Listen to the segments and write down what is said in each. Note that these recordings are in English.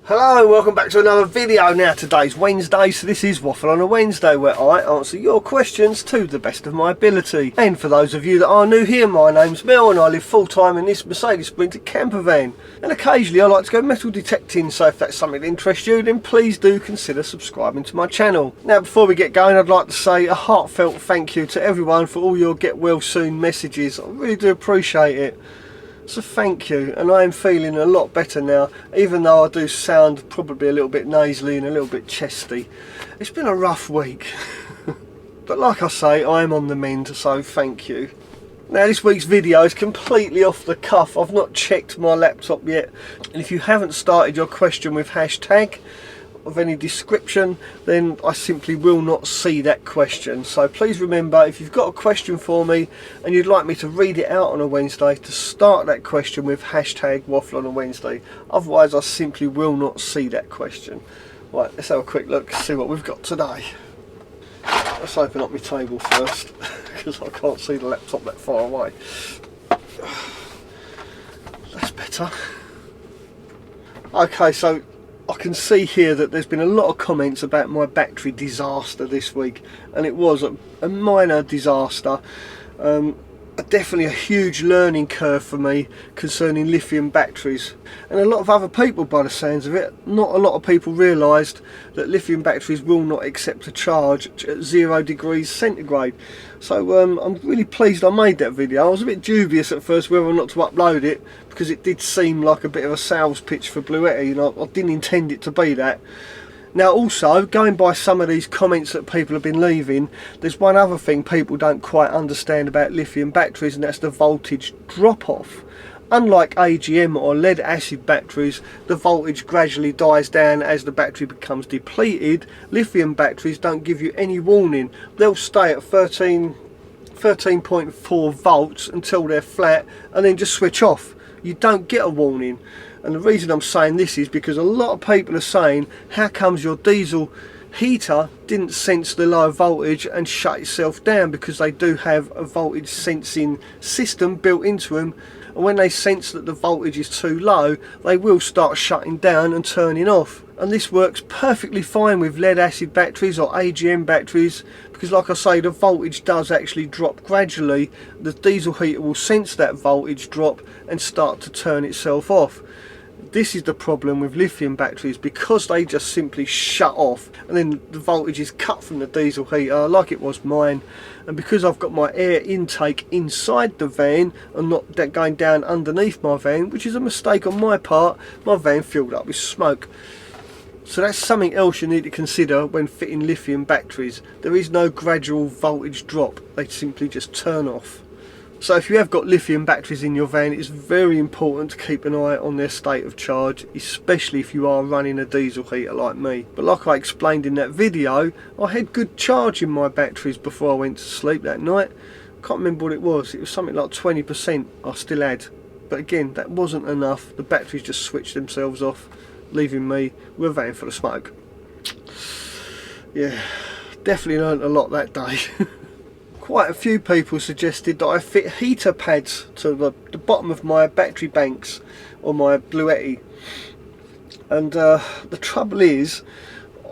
Hello, welcome back to another video. Now today's Wednesday, so this is Waffle on a Wednesday, where I answer your questions to the best of my ability. And for those of you that are new here, my name's Mel and I live full time in this Mercedes Sprinter camper van. And occasionally I like to go metal detecting, so if that's something that interests you, then please do consider subscribing to my channel. Now before we get going, I'd like to say a heartfelt thank you to everyone for all your get well soon messages. I really do appreciate it. So thank you, and I am feeling a lot better now, even though I do sound probably a little bit nasally and a little bit chesty. It's been a rough week, but like I say, I am on the mend, so thank you. Now this week's video is completely off the cuff. I've not checked my laptop yet, and if you haven't started your question with hashtag of any description, then I simply will not see that question. So please remember, if you've got a question for me and you'd like me to read it out on a Wednesday, to start that question with hashtag Waffle on a Wednesday. Otherwise I simply will not see that question. Right, let's have a quick look, see what we've got today. Let's open up my table first because I can't see the laptop that far away. That's better. Okay, so I can see here that there's been a lot of comments about my battery disaster this week, and it was a minor disaster. Definitely a huge learning curve for me concerning lithium batteries, and a lot of other people, by the sounds of it. Not a lot of people realised that lithium batteries will not accept a charge at 0 degrees centigrade. So I'm really pleased I made that video. I was a bit dubious at first whether or not to upload it, because it did seem like a bit of a sales pitch for Bluetti, and I didn't intend it to be that. Now also, going by some of these comments that people have been leaving, there's one other thing people don't quite understand about lithium batteries, and that's the voltage drop off. Unlike AGM or lead acid batteries, the voltage gradually dies down as the battery becomes depleted. Lithium batteries don't give you any warning. They'll stay at 13.4 volts until they're flat and then just switch off. You don't get a warning. And the reason I'm saying this is because a lot of people are saying, how comes your diesel heater didn't sense the low voltage and shut itself down? Because they do have a voltage sensing system built into them, and when they sense that the voltage is too low, they will start shutting down and turning off. And this works perfectly fine with lead acid batteries or AGM batteries, because like I say, the voltage does actually drop gradually. The diesel heater will sense that voltage drop and start to turn itself off. This is the problem with lithium batteries, because they just simply shut off and then the voltage is cut from the diesel heater like it was mine. And because I've got my air intake inside the van and not going down underneath my van, which is a mistake on my part, my van filled up with smoke. So that's something else you need to consider when fitting lithium batteries. There is no gradual voltage drop, they simply just turn off. So if you have got lithium batteries in your van, it's very important to keep an eye on their state of charge, especially if you are running a diesel heater like me. But like I explained in that video, I had good charge in my batteries before I went to sleep that night. I can't remember what it was something like 20% I still had. But again, that wasn't enough. The batteries just switched themselves off, leaving me with a van full of smoke. Yeah, definitely learned a lot that day. Quite a few people suggested that I fit heater pads to the bottom of my battery banks or my Bluetti, and the trouble is,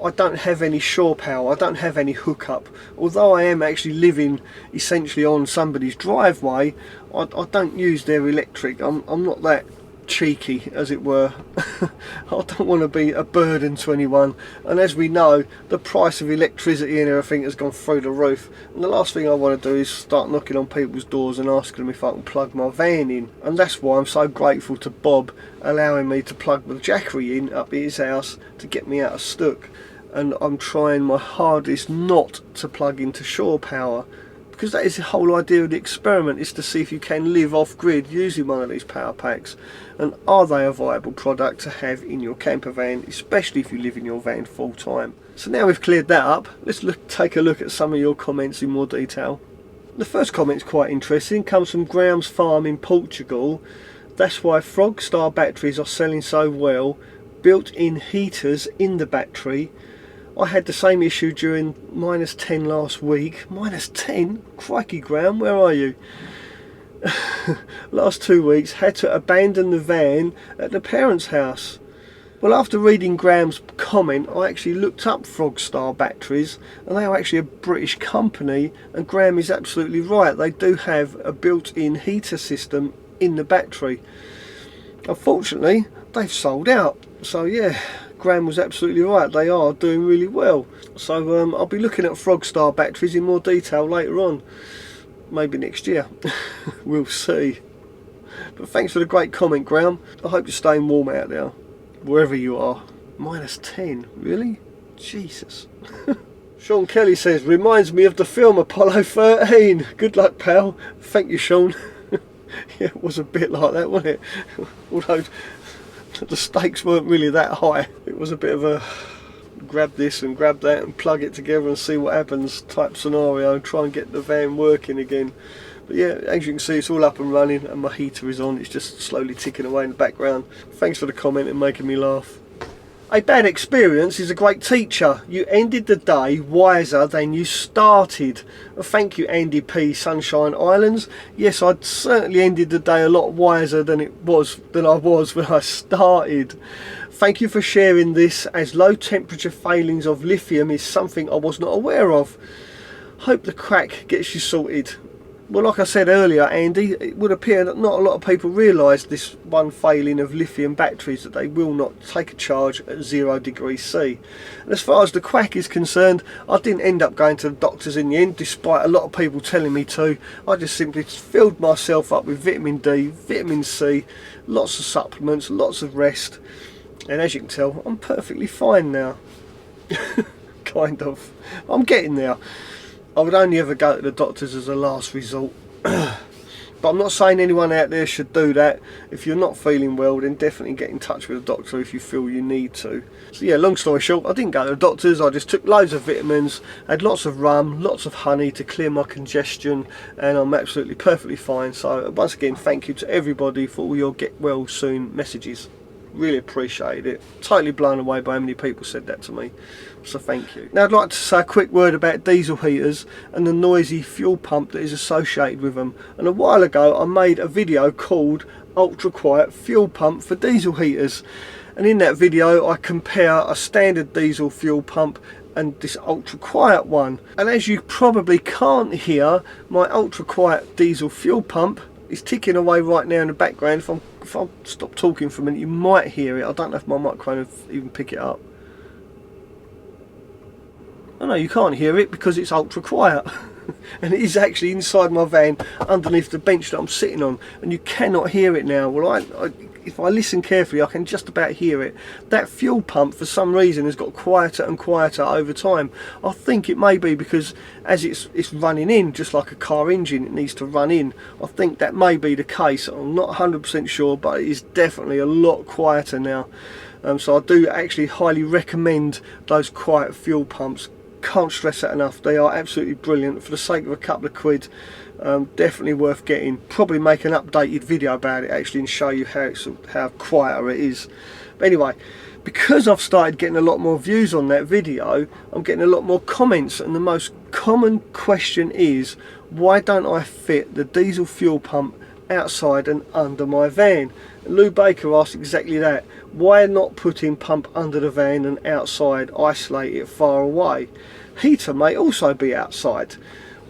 I don't have any shore power, I don't have any hookup. Although I am actually living essentially on somebody's driveway, I don't use their electric. I'm not that cheeky, as it were. I don't want to be a burden to anyone, and as we know, the price of electricity and everything has gone through the roof, and the last thing I want to do is start knocking on people's doors and asking them if I can plug my van in. And that's why I'm so grateful to Bob allowing me to plug the Jackery in up at his house to get me out of stuck. And I'm trying my hardest not to plug into shore power, because that is the whole idea of the experiment, is to see if you can live off grid using one of these power packs, and are they a viable product to have in your camper van, especially if you live in your van full time. So now we've cleared that up, let's take a look at some of your comments in more detail. The first comment's quite interesting, comes from Graham's Farm in Portugal. That's why Frogstar batteries are selling so well, built-in heaters in the battery. I had the same issue during -10 last week. -10? Crikey, Graham, where are you? Last 2 weeks, had to abandon the van at the parents' house. Well, after reading Graham's comment, I actually looked up Frogstar batteries, and they are actually a British company, and Graham is absolutely right. They do have a built-in heater system in the battery. Unfortunately, they've sold out. So yeah, Graham was absolutely right. They are doing really well. So I'll be looking at Frogstar batteries in more detail later on. Maybe next year. We'll see. But thanks for the great comment, Graham. I hope you're staying warm out there, wherever you are. -10, really? Jesus. Sean Kelly says, reminds me of the film Apollo 13. Good luck, pal. Thank you, Sean. Yeah, it was a bit like that, wasn't it? Although the stakes weren't really that high. It was a bit of a grab this and grab that and plug it together and see what happens type scenario, and try and get the van working again. But yeah, as you can see, it's all up and running, and my heater is on. It's just slowly ticking away in the background. Thanks for the comment and making me laugh. A bad experience is a great teacher. You ended the day wiser than you started. Well, thank you, Andy P, Sunshine Islands. Yes, I'd certainly ended the day a lot wiser than I was when I started. Thank you for sharing this, as low temperature failings of lithium is something I was not aware of. Hope the crack gets you sorted. Well, like I said earlier, Andy, it would appear that not a lot of people realise this one failing of lithium batteries, that they will not take a charge at 0 degrees C. And as far as the quack is concerned, I didn't end up going to the doctors in the end, despite a lot of people telling me to. I just simply filled myself up with vitamin D, vitamin C, lots of supplements, lots of rest. And as you can tell, I'm perfectly fine now. Kind of. I'm getting there. I would only ever go to the doctors as a last resort. But I'm not saying anyone out there should do that. If you're not feeling well, then definitely get in touch with a doctor if you feel you need to. So yeah, long story short, I didn't go to the doctors. I just took loads of vitamins, had lots of rum, lots of honey to clear my congestion, and I'm absolutely perfectly fine. So once again, thank you to everybody for all your get well soon messages. Really appreciate it. Totally blown away by how many people said that to me, so thank you. Now I'd like to say a quick word about diesel heaters and the noisy fuel pump that is associated with them. And a while ago I made a video called Ultra Quiet Fuel Pump for Diesel Heaters, and in that video I compare a standard diesel fuel pump and this ultra quiet one. And as you probably can't hear, my ultra quiet diesel fuel pump is ticking away right now in the background. If I stop talking for a minute, you might hear it. I don't know if my microphone will even pick it up. Oh no, you can't hear it because it's ultra quiet. And it is actually inside my van, underneath the bench that I'm sitting on, and you cannot hear it now. Well, if I listen carefully, I can just about hear it. That fuel pump, for some reason, has got quieter and quieter over time. I think it may be because as it's running in, just like a car engine, it needs to run in. I think that may be the case. I'm not 100% sure, but it is definitely a lot quieter now. So I do actually highly recommend those quiet fuel pumps. Can't stress that enough. They are absolutely brilliant. For the sake of a couple of quid, definitely worth getting. Probably make an updated video about it actually and show you how quieter it is. But anyway, because I've started getting a lot more views on that video, I'm getting a lot more comments, and the most common question is, why don't I fit the diesel fuel pump outside and under my van? And Lou Baker asked exactly that. Why not put in pump under the van and outside, isolate it far away? Heater may also be outside.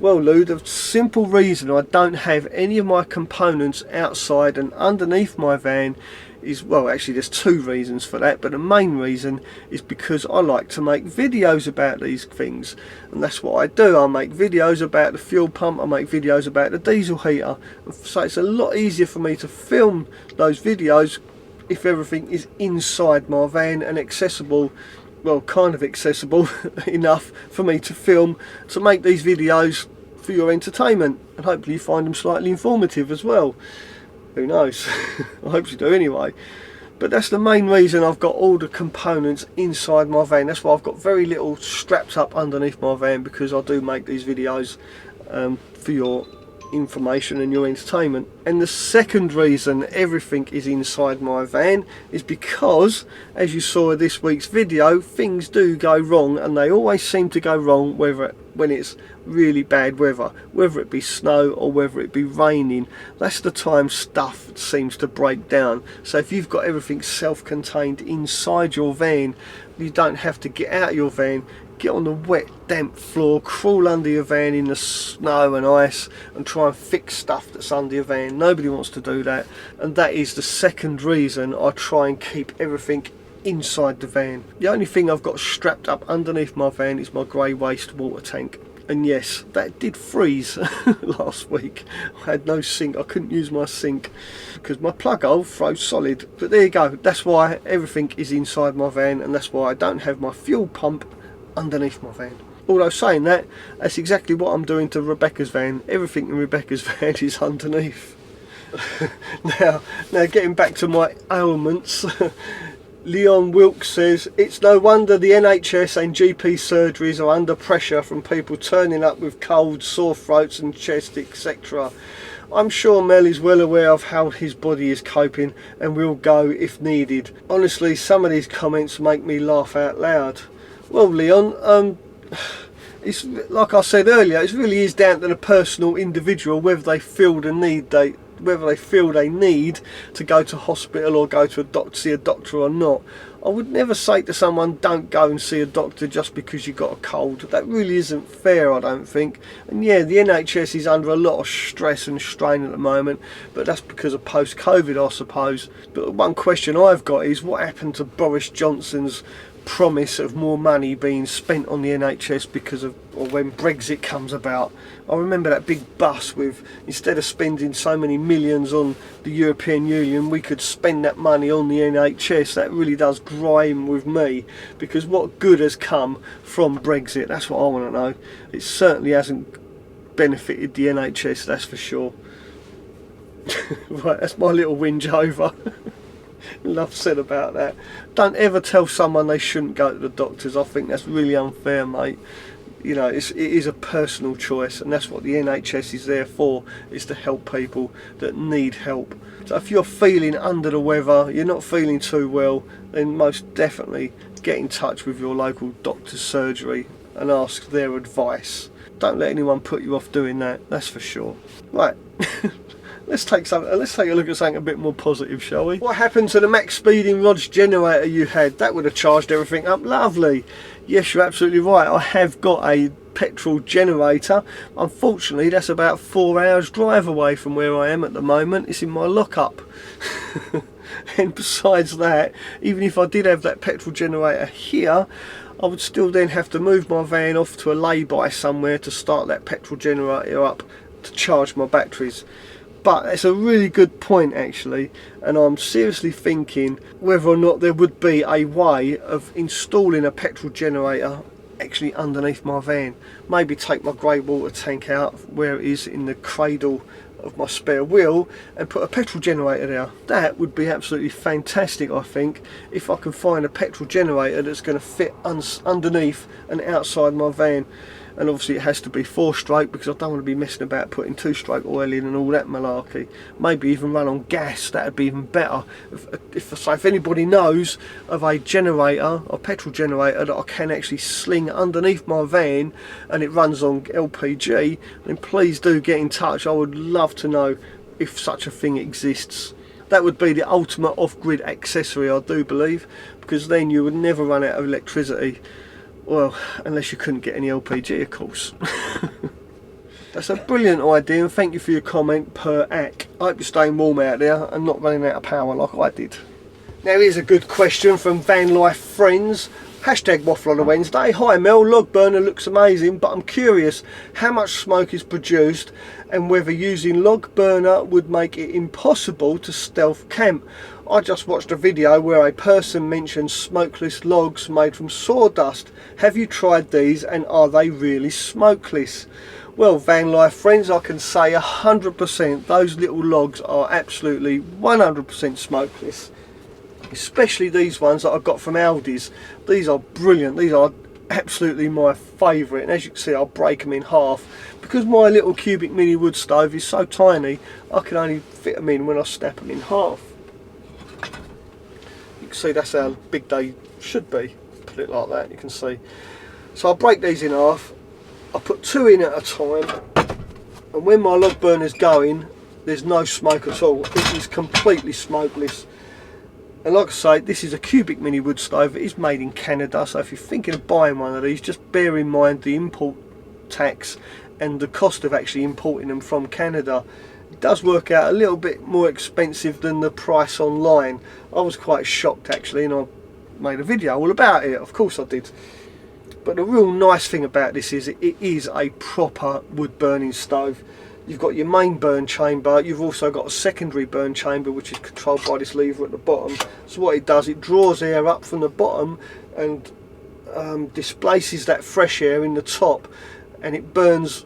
Well, Lou, the simple reason I don't have any of my components outside and underneath my van is, well, actually there's two reasons for that, but the main reason is because I like to make videos about these things, and that's what I do. I make videos about the fuel pump, I make videos about the diesel heater, so it's a lot easier for me to film those videos if everything is inside my van and accessible, well, kind of accessible enough for me to film, to make these videos for your entertainment, and hopefully you find them slightly informative as well. Who knows? I hope you do anyway. But that's the main reason I've got all the components inside my van. That's why I've got very little strapped up underneath my van, because I do make these videos for your information and your entertainment. And the second reason everything is inside my van is because, as you saw in this week's video, things do go wrong, and they always seem to go wrong whether when it's really bad weather, whether it be snow or whether it be raining. That's the time stuff seems to break down. So if you've got everything self-contained inside your van, you don't have to get out of your van, get on the wet damp floor, crawl under your van in the snow and ice and try and fix stuff that's under your van. Nobody wants to do that, and that is the second reason I try and keep everything inside the van. The only thing I've got strapped up underneath my van is my grey waste water tank. And yes, that did freeze last week. I had no sink, I couldn't use my sink because my plug hole froze solid. But there you go, that's why everything is inside my van, and that's why I don't have my fuel pump underneath my van. Although saying that, that's exactly what I'm doing to Rebecca's van. Everything in Rebecca's van is underneath. now getting back to my ailments. Leon Wilkes says, it's no wonder the NHS and GP surgeries are under pressure from people turning up with colds, sore throats and chest, etc. I'm sure Mel is well aware of how his body is coping and will go if needed. Honestly, some of these comments make me laugh out loud. Well, Leon, it's like I said earlier, it really is down to the personal individual whether they feel the need they need to go to hospital or go to see a doctor or not. I would never say to someone, don't go and see a doctor just because you got a cold. That really isn't fair, I don't think. And yeah, the NHS is under a lot of stress and strain at the moment, but that's because of post-COVID, I suppose. But one question I've got is, what happened to Boris Johnson's promise of more money being spent on the NHS because of, or when Brexit comes about? I remember that big bus with, instead of spending so many millions on the European Union, we could spend that money on the NHS. That really does grime with me, because what good has come from Brexit? That's what I want to know. It certainly hasn't benefited the NHS, that's for sure. Right, that's my little whinge over. Enough said about that. Don't ever tell someone they shouldn't go to the doctors. I think that's really unfair, mate. You know, it is a personal choice, and that's what the NHS is there for, is to help people that need help. So if you're feeling under the weather, you're not feeling too well, then most definitely get in touch with your local doctor's surgery and ask their advice. Don't let anyone put you off doing that, that's for sure. Right. Let's take a look at something a bit more positive, shall we? What happened to the maXpeedingroods generator you had? That would have charged everything up lovely. Yes, you're absolutely right. I have got a petrol generator. Unfortunately, that's about 4 hours drive away from where I am at the moment. It's in my lockup. And besides that, even if I did have that petrol generator here, I would still then have to move my van off to a lay-by somewhere to start that petrol generator up to charge my batteries. But it's a really good point actually, and I'm seriously thinking whether or not there would be a way of installing a petrol generator actually underneath my van. Maybe take my grey water tank out where it is in the cradle of my spare wheel and put a petrol generator there. That would be absolutely fantastic, I think, if I can find a petrol generator that's going to fit underneath and outside my van. And obviously it has to be 4-stroke, because I don't want to be messing about putting 2-stroke oil in and all that malarkey. Maybe even run on gas, that would be even better. If anybody knows of a generator, a petrol generator that I can actually sling underneath my van and it runs on LPG, then please do get in touch. I would love to know if such a thing exists. That would be the ultimate off-grid accessory, I do believe, because then you would never run out of electricity. Well, unless you couldn't get any LPG, of course. That's a brilliant idea, and thank you for your comment per ack. I hope you're staying warm out there and not running out of power like I did. Now here's a good question from vanlife friends. Hashtag waffle on a Wednesday. Hi Mel, log burner looks amazing, but I'm curious how much smoke is produced and whether using log burner would make it impossible to stealth camp. I just watched a video where a person mentioned smokeless logs made from sawdust. Have you tried these, and are they really smokeless? Well, vanlife friends, I can say 100% those little logs are absolutely 100% smokeless. Especially these ones that I got from Aldi's. These are brilliant. These are absolutely my favourite, and as you can see, I'll break them in half. Because my little cubic mini wood stove is so tiny, I can only fit them in when I snap them in half. You can see that's how big they should be. Put it like that, you can see. So I'll break these in half, I put 2 in at a time, and when my log burner's going, there's no smoke at all. It is completely smokeless. And like I say, this is a cubic mini wood stove. It is made in Canada, so if you're thinking of buying one of these, just bear in mind the import tax and the cost of actually importing them from Canada. It does work out a little bit more expensive than the price online. I was quite shocked actually, and I made a video all about it. Of course I did. But the real nice thing about this is it is a proper wood burning stove. You've got your main burn chamber, you've also got a secondary burn chamber which is controlled by this lever at the bottom. So what it does, it draws air up from the bottom and displaces that fresh air in the top, and it burns.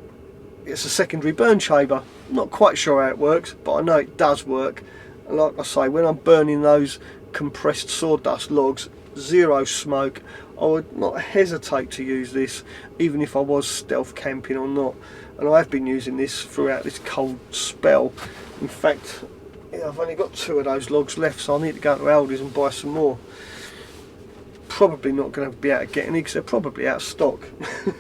It's a secondary burn chamber. Not quite sure how it works, but I know it does work. And like I say, when I'm burning those compressed sawdust logs, zero smoke. I would not hesitate to use this, even if I was stealth camping or not. And I have been using this throughout this cold spell. In fact, yeah, I've only got 2 of those logs left, so I need to go to Aldi's and buy some more. Probably not going to be able to get any because they're probably out of stock.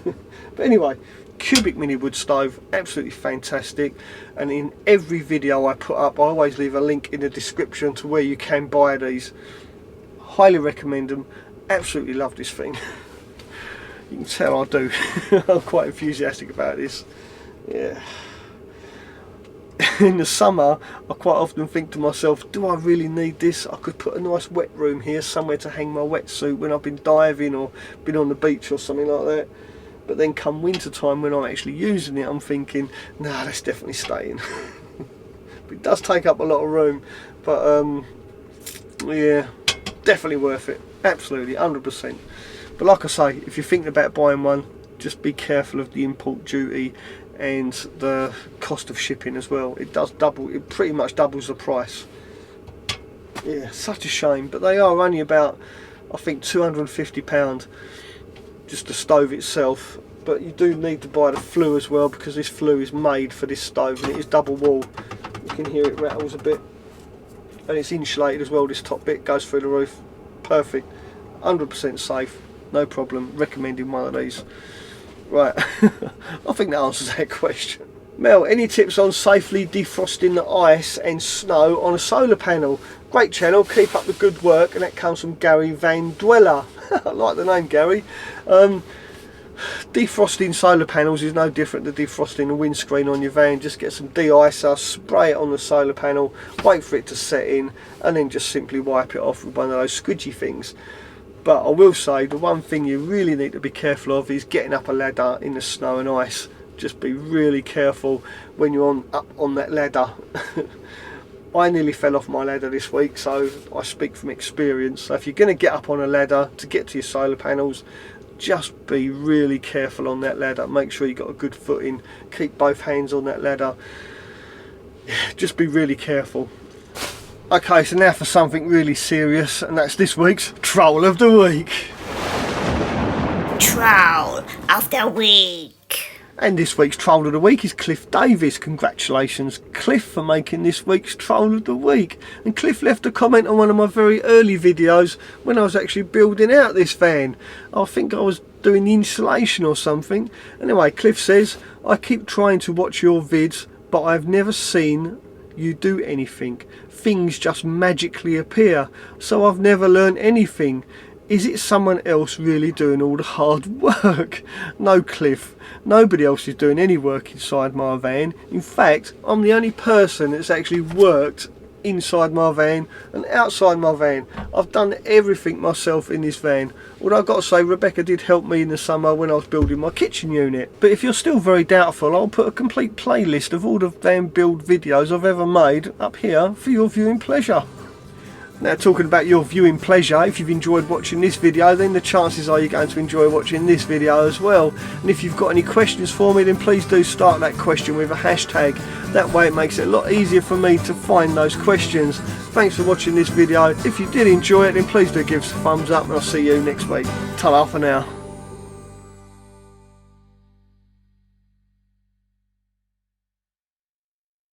But anyway, cubic mini wood stove, absolutely fantastic. And in every video I put up, I always leave a link in the description to where you can buy these. Highly recommend them. Absolutely love this thing. You can tell I do. I'm quite enthusiastic about this. Yeah. In the summer, I quite often think to myself, do I really need this? I could put a nice wet room here, somewhere to hang my wetsuit when I've been diving or been on the beach or something like that. But then come winter time, when I'm actually using it, I'm thinking, nah, that's definitely staying. But it does take up a lot of room. But yeah, definitely worth it. Absolutely, 100%. But like I say, if you're thinking about buying one, just be careful of the import duty and the cost of shipping as well. It does double, it pretty much doubles the price. Yeah, such a shame. But they are only about, I think, £250 just the stove itself. But you do need to buy the flue as well, because this flue is made for this stove and it is double wall. You can hear it rattles a bit. And it's insulated as well, this top bit goes through the roof. Perfect, 100% safe, no problem, recommending one of these. Right, I think that answers that question. Mel, any tips on safely defrosting the ice and snow on a solar panel? Great channel, keep up the good work. And that comes from Gary Van Dweller. I like the name, Gary. Defrosting solar panels is no different to defrosting the windscreen on your van. Just get some de-icer, spray it on the solar panel, wait for it to set in, and then just simply wipe it off with one of those squidgy things. But I will say, the one thing you really need to be careful of is getting up a ladder in the snow and ice. Just be really careful when you're up on that ladder. I nearly fell off my ladder this week, so I speak from experience. So if you're going to get up on a ladder to get to your solar panels, just be really careful on that ladder. Make sure you've got a good footing, keep both hands on that ladder. Just be really careful. Okay, so now for something really serious, and that's this week's Troll of the Week. Troll of the Week. And this week's Troll of the Week is Cliff Davis. Congratulations, Cliff, for making this week's Troll of the Week. And Cliff left a comment on one of my very early videos when I was actually building out this van. I think I was doing the insulation or something. Anyway, Cliff says, I keep trying to watch your vids, but I've never seen you do anything. Things just magically appear, so I've never learned anything. Is it someone else really doing all the hard work? No, Cliff, nobody else is doing any work inside my van. In fact, I'm the only person that's actually worked inside my van and outside my van. I've done everything myself in this van. Although I've got to say, Rebecca did help me in the summer when I was building my kitchen unit. But if you're still very doubtful, I'll put a complete playlist of all the van build videos I've ever made up here for your viewing pleasure. Now, talking about your viewing pleasure, if you've enjoyed watching this video, then the chances are you're going to enjoy watching this video as well. And if you've got any questions for me, then please do start that question with a hashtag. That way it makes it a lot easier for me to find those questions. Thanks for watching this video. If you did enjoy it, then please do give us a thumbs up, and I'll see you next week. Ta-ra for now.